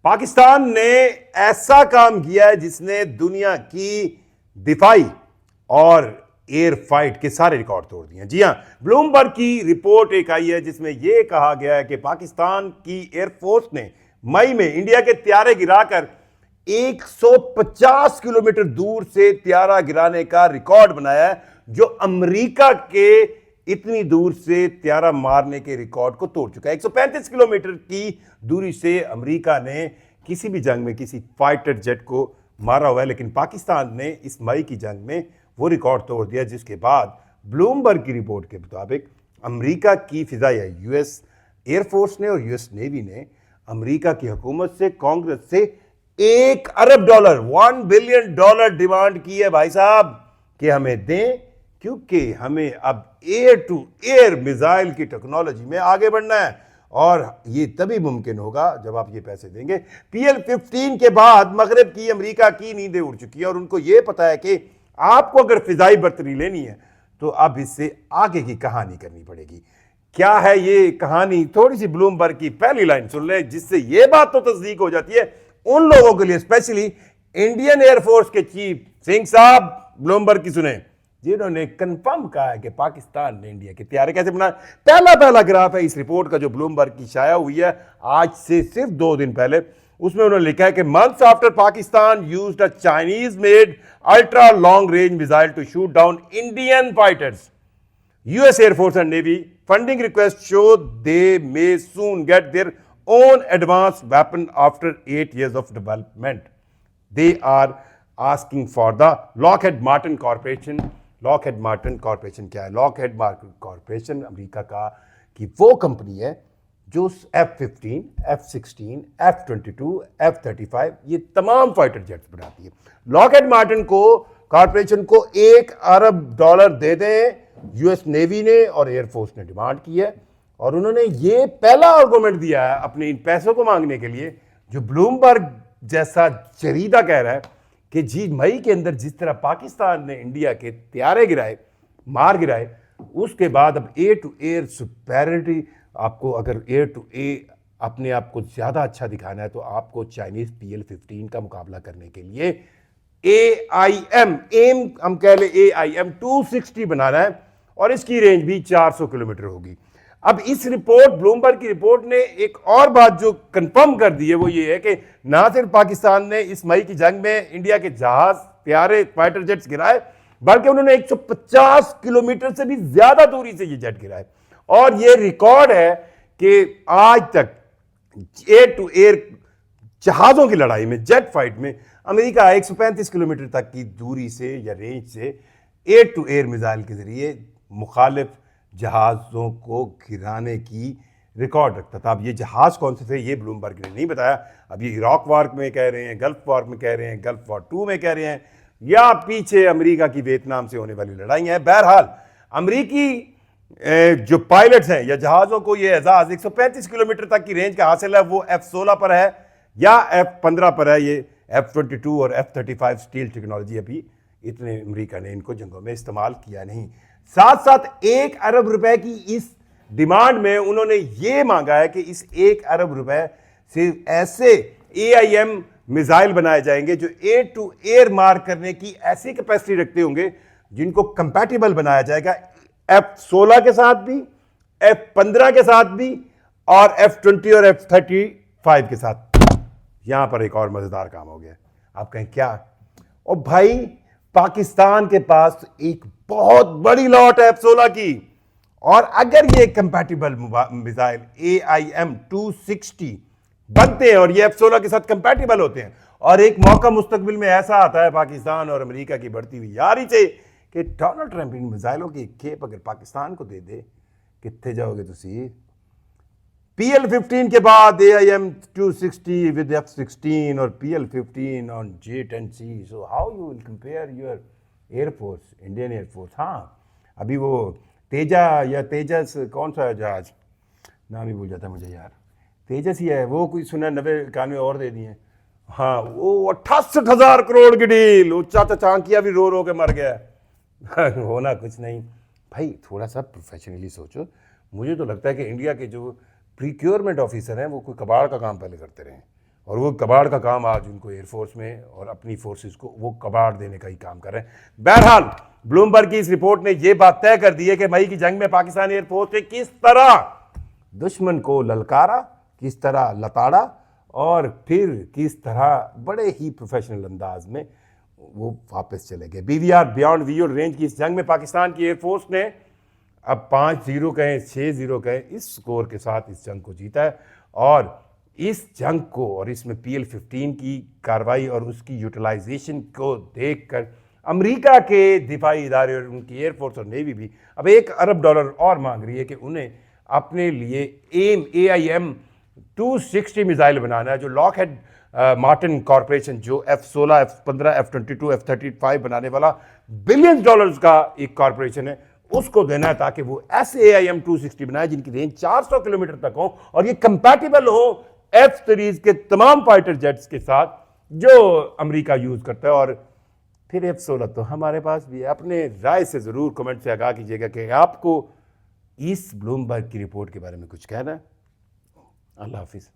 पाकिस्तान ने ऐसा काम किया है जिसने दुनिया की दिफाई और एयर फाइट के सारे रिकॉर्ड तोड़ दिए। जी हां, ब्लूमबर्ग की रिपोर्ट एक आई है जिसमें यह कहा गया है कि पाकिस्तान की एयरफोर्स ने मई में इंडिया के त्यारे गिराकर 150 किलोमीटर दूर से त्यारा गिराने का रिकॉर्ड बनाया है, जो अमेरिका के इतनी दूर से त्यारा मारने के रिकॉर्ड को तोड़ चुका है। 135 किलोमीटर की दूरी से अमेरिका ने किसी भी जंग में किसी फाइटर जेट को मारा हुआ है, लेकिन पाकिस्तान ने इस मई की जंग में वो रिकॉर्ड तोड़ दिया, जिसके बाद ब्लूमबर्ग की रिपोर्ट के मुताबिक अमेरिका की फिजाई यूएस एयरफोर्स ने और यूएस नेवी ने अमेरिका की हुकूमत से, कांग्रेस से $1 अरब $1 बिलियन डिमांड की है भाई साहब कि हमें दें, क्योंकि हमें अब एयर टू एयर मिसाइल की टेक्नोलॉजी में आगे बढ़ना है और ये तभी मुमकिन होगा जब आप ये पैसे देंगे। PL-15 के बाद मगरब की अमेरिका की नींदें उड़ चुकी है और उनको ये पता है कि आपको अगर फिजाई बर्तरी लेनी है तो अब इससे आगे की कहानी करनी पड़ेगी। क्या है ये कहानी? थोड़ी सी ब्लूमबर्ग की पहली लाइन सुन ले, जिससे ये बात तो तस्दीक हो जाती है उन लोगों के लिए, स्पेशली इंडियन एयरफोर्स के चीफ सिंह साहब ब्लूमबर्ग की सुने, जिन्होंने कंफर्म कहा है कि पाकिस्तान ने इंडिया के त्यारे कैसे बनाए। पहला ग्राफ है इस रिपोर्ट का जो ब्लूमबर्ग की शाया हुई है आज से सिर्फ 2 दिन पहले। उसमें उन्होंने लिखा है कि months after Pakistan used a Chinese made ultra long range missile to shoot down Indian fighters, US Air Force and Navy funding requests show they may soon get their own advanced weapon after 8 years of development. They are asking for the Lockheed Martin Corporation. Lockheed Martin Corporation क्या है? Lockheed Martin Corporation America का की वो company है जो F-15, F-16, F-22, F-35 ये तमाम fighter jets बनाती है। Lockheed Martin को कॉर्पोरेशन को $1 अरब दे दें यूएस नेवी ने और एयरफोर्स ने डिमांड की है, और उन्होंने ये पहला आर्गुमेंट दिया है अपने इन पैसों को मांगने के लिए, जो ब्लूमबर्ग जैसा जरीदा कह रहा है कि जी मई के अंदर जिस तरह पाकिस्तान ने इंडिया के त्यारे गिराए, मार गिराए, उसके बाद अब एयर टू एयर सुपैरिटी, आपको अगर एयर टू एयर अपने आप को ज्यादा अच्छा दिखाना है तो आपको चाइनीज PL-15 का मुकाबला करने के लिए एम हम कह ले AIM 260 बनाना है और इसकी रेंज भी 400 किलोमीटर होगी। अब इस रिपोर्ट, ब्लूमबर्ग की रिपोर्ट ने एक और बात जो कंफर्म कर दी है वो ये है कि ना सिर्फ पाकिस्तान ने इस मई की जंग में इंडिया के जहाज, त्यारे, फाइटर जेट्स गिराए, बल्कि उन्होंने 150 किलोमीटर से भी ज्यादा दूरी से ये जेट गिराए। और ये रिकॉर्ड है कि आज तक एयर टू एयर जहाजों की लड़ाई में, जेट फाइट में, अमेरिका 135 किलोमीटर तक की दूरी से या रेंज से एयर टू एयर मिसाइल के जरिए मुखालिफ जहाज़ों को गिराने की रिकॉर्ड रखता था। अब ये जहाज़ कौन से थे ये ब्लूमबर्ग ने नहीं बताया। अब ये इराक वार में कह रहे हैं, गल्फ वार में कह रहे हैं, गल्फ वॉर 2 में कह रहे हैं, या पीछे अमेरिका की वियतनाम से होने वाली लड़ाई है। बहरहाल अमेरिकी जो पायलट्स हैं या जहाज़ों को ये एजाज़ 135 किलोमीटर तक की रेंज का हासिल है, वो F-16 पर है या F-15 पर है। ये F-22 और F-35 स्टील टेक्नोलॉजी अभी इतने अमेरिका ने इनको जंगों में इस्तेमाल किया नहीं। साथ साथ $1 अरब की इस डिमांड में उन्होंने ये मांगा है कि इस $1 अरब से ऐसे AIM मिसाइल बनाए जाएंगे जो एयर टू एयर मार करने की ऐसी कैपेसिटी रखते होंगे जिनको कंपैटिबल बनाया जाएगा F-16 के साथ भी, F-15 के साथ भी और F-20 और F-35 के साथ। यहां पर एक और मजेदार काम हो गया। आप कहें क्या? और भाई पाकिस्तान के पास एक बहुत बड़ी लॉट है F-16 की, और अगर ये कंपैटिबल मिसाइल AIM 260 बनते हैं और ये F-16 के साथ कंपैटिबल होते हैं, और एक मौका मुस्तकबिल में ऐसा आता है पाकिस्तान और अमेरिका की बढ़ती हुई यारी से कि डोनाल्ड ट्रंप इन मिसाइलों की खेप अगर पाकिस्तान को दे दे, कितने जाओगे तुसी? PL-15 के बाद AIM 260 with F-16 और PL-15 on J-10C. So how you will compare your Air Force, Indian Air Force? हाँ, अभी वो तेजा या तेजस, कौन सा जहाज, नाम ही भूल जाता मुझे यार, तेजस ही है वो, कोई सुना 90-91 और दे दिए। हाँ, वो 68,000 करोड़ की डील, वो चाचा चांकिया भी रो रो के मर गया। होना कुछ नहीं भाई, थोड़ा सा प्रोफेशनली सोचो। मुझे तो लगता है कि इंडिया के जो प्रीक्योरमेंट ऑफिसर हैं वो कोई कबाड़ का काम पहले करते रहे और वो कबाड़ का काम आज उनको एयरफोर्स में और अपनी फोर्सेस को वो कबाड़ देने का ही काम कर रहे हैं। बहरहाल ब्लूमबर्ग की इस रिपोर्ट ने ये बात तय कर दी है कि मई की जंग में पाकिस्तान एयरफोर्स ने किस तरह दुश्मन को ललकारा, किस तरह लताड़ा और फिर किस तरह बड़े ही प्रोफेशनल अंदाज में वो वापस चले गए। BVR बियॉन्ड विजुअल रेंज की इस जंग में पाकिस्तान की एयरफोर्स ने अब 5-0 कहें 6-0 कहें इस स्कोर के साथ इस जंग को जीता है। और इस जंग को और इसमें PL-15 की कार्रवाई और उसकी यूटिलाइजेशन को देखकर अमेरिका के दिफाई इदारे और उनकी एयरफोर्स और नेवी भी अब $1 अरब और मांग रही है कि उन्हें अपने लिए एम AIM 260 मिसाइल बनाना है। जो लॉकहेड मार्टिन कॉरपोरेशन जो F-16, F-15, F-22, F-35 बनाने वाला बिलियन डॉलर्स का एक कॉरपोरेशन है, उसको देना है ताकि वो ऐसे AIM 260 बनाए जिनकी रेंज 400 किलोमीटर तक हो और ये कंपैटिबल हो F-सीरीज के तमाम फाइटर जेट्स के साथ जो अमेरिका यूज करता है। और फिर F-16 तो हमारे पास भी है। अपने राय से जरूर कमेंट से आगाह कीजिएगा कि आपको इस ब्लूमबर्ग की रिपोर्ट के बारे में कुछ कहना है। अल्लाह हाफिज।